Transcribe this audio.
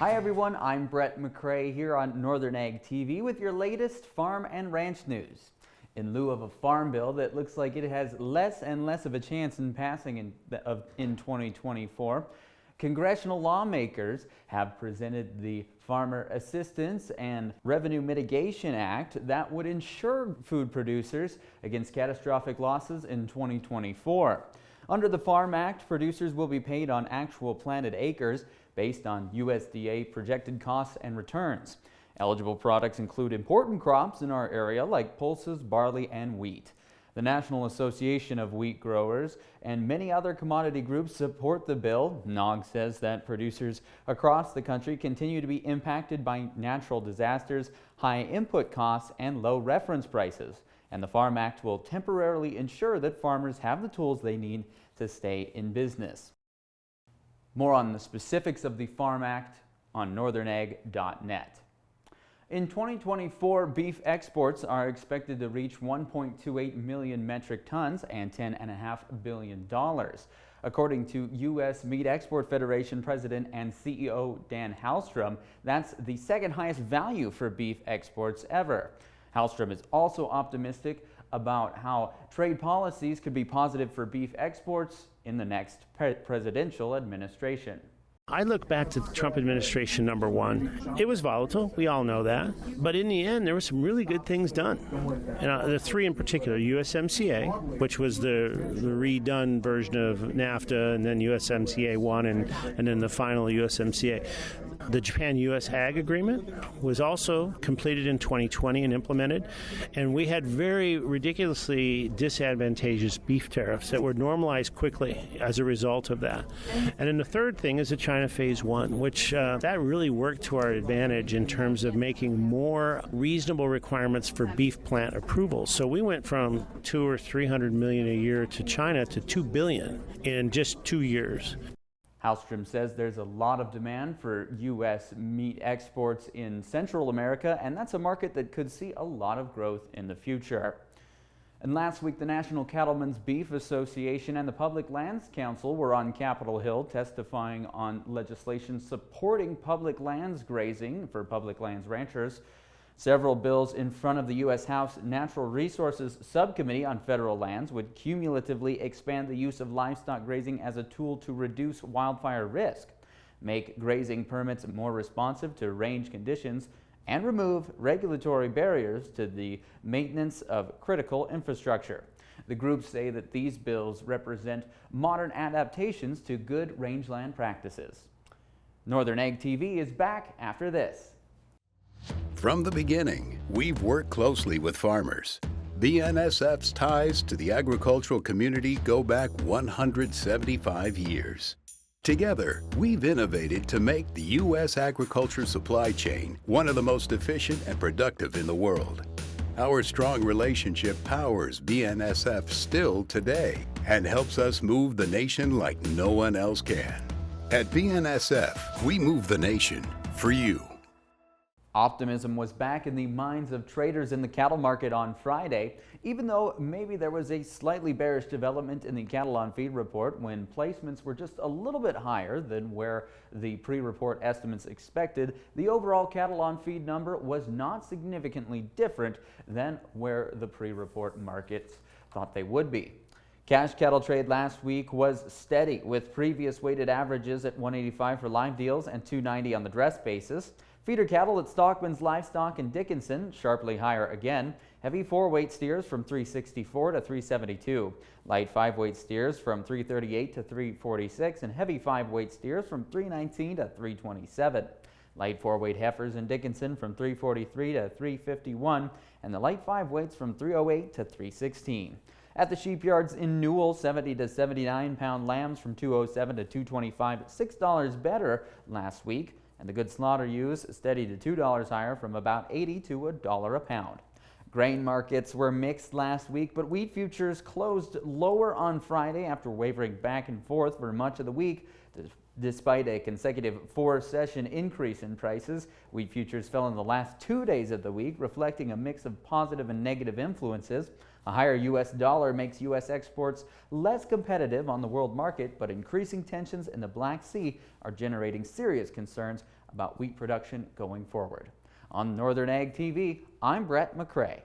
Hi everyone, I'm Brett McCrae here on Northern Ag TV with your latest farm and ranch news. In lieu of a farm bill that looks like it has less and less of a chance in passing in 2024, congressional lawmakers have presented the Farmer Assistance and Revenue Mitigation Act that would insure food producers against catastrophic losses in 2024. Under the Farm Act, producers will be paid on actual planted acres based on USDA projected costs and returns. Eligible products include important crops in our area like pulses, barley, and wheat. The National Association of Wheat Growers and many other commodity groups support the bill. NOG says that producers across the country continue to be impacted by natural disasters, high input costs, and low reference prices. And the Farm Act will temporarily ensure that farmers have the tools they need to stay in business. More on the specifics of the Farm Act on northernag.net. In 2024, beef exports are expected to reach 1.28 million metric tons and $10.5 billion. According to U.S. Meat Export Federation President and CEO Dan Halstrom, that's the second highest value for beef exports ever. Halstrom is also optimistic about how trade policies could be positive for beef exports in the next presidential administration. I look back to the Trump administration, number one. It was volatile. We all know that. But in the end, there were some really good things done. And the three in particular, USMCA, which was the redone version of NAFTA, and then USMCA 1, and then the final USMCA. The Japan-U.S. Ag Agreement was also completed in 2020 and implemented. And we had very ridiculously disadvantageous beef tariffs that were normalized quickly as a result of that. And then the third thing is the China Phase 1, which that really worked to our advantage in terms of making more reasonable requirements for beef plant approvals. So we went from $200 or $300 million a year to China to $2 billion in just 2 years. Halstrom says there's a lot of demand for U.S. meat exports in Central America, and that's a market that could see a lot of growth in the future. And last week, the National Cattlemen's Beef Association and the Public Lands Council were on Capitol Hill testifying on legislation supporting public lands grazing for public lands ranchers. Several bills in front of the U.S. House Natural Resources Subcommittee on Federal Lands would cumulatively expand the use of livestock grazing as a tool to reduce wildfire risk, make grazing permits more responsive to range conditions, and remove regulatory barriers to the maintenance of critical infrastructure. The groups say that these bills represent modern adaptations to good rangeland practices. Northern Ag TV is back after this. From the beginning, we've worked closely with farmers. BNSF's ties to the agricultural community go back 175 years. Together, we've innovated to make the U.S. agriculture supply chain one of the most efficient and productive in the world. Our strong relationship powers BNSF still today and helps us move the nation like no one else can. At BNSF, we move the nation for you. Optimism was back in the minds of traders in the cattle market on Friday, even though maybe there was a slightly bearish development in the cattle on feed report when placements were just a little bit higher than where the pre-report estimates expected. The overall cattle on feed number was not significantly different than where the pre-report markets thought they would be. Cash cattle trade last week was steady, with previous weighted averages at 185 for live deals and 290 on the dress basis. Feeder cattle at Stockman's Livestock and Dickinson sharply higher again. Heavy 4-weight steers from 364 to 372. Light 5-weight steers from 338 to 346, and heavy 5-weight steers from 319 to 327. Light 4-weight heifers in Dickinson from 343 to 351, and the light 5-weights from 308 to 316. At the sheep yards in Newell, 70 to 79 pound lambs from 207 to 225, $6 better last week. And the good slaughter ewes steady to $2 higher from about 80 to $1 a pound. Grain markets were mixed last week, but wheat futures closed lower on Friday after wavering back and forth for much of the week. Despite a consecutive 4-session increase in prices, wheat futures fell in the last 2 days of the week, reflecting a mix of positive and negative influences. A higher U.S. dollar makes U.S. exports less competitive on the world market, but increasing tensions in the Black Sea are generating serious concerns about wheat production going forward. On Northern Ag TV, I'm Brett McCrae.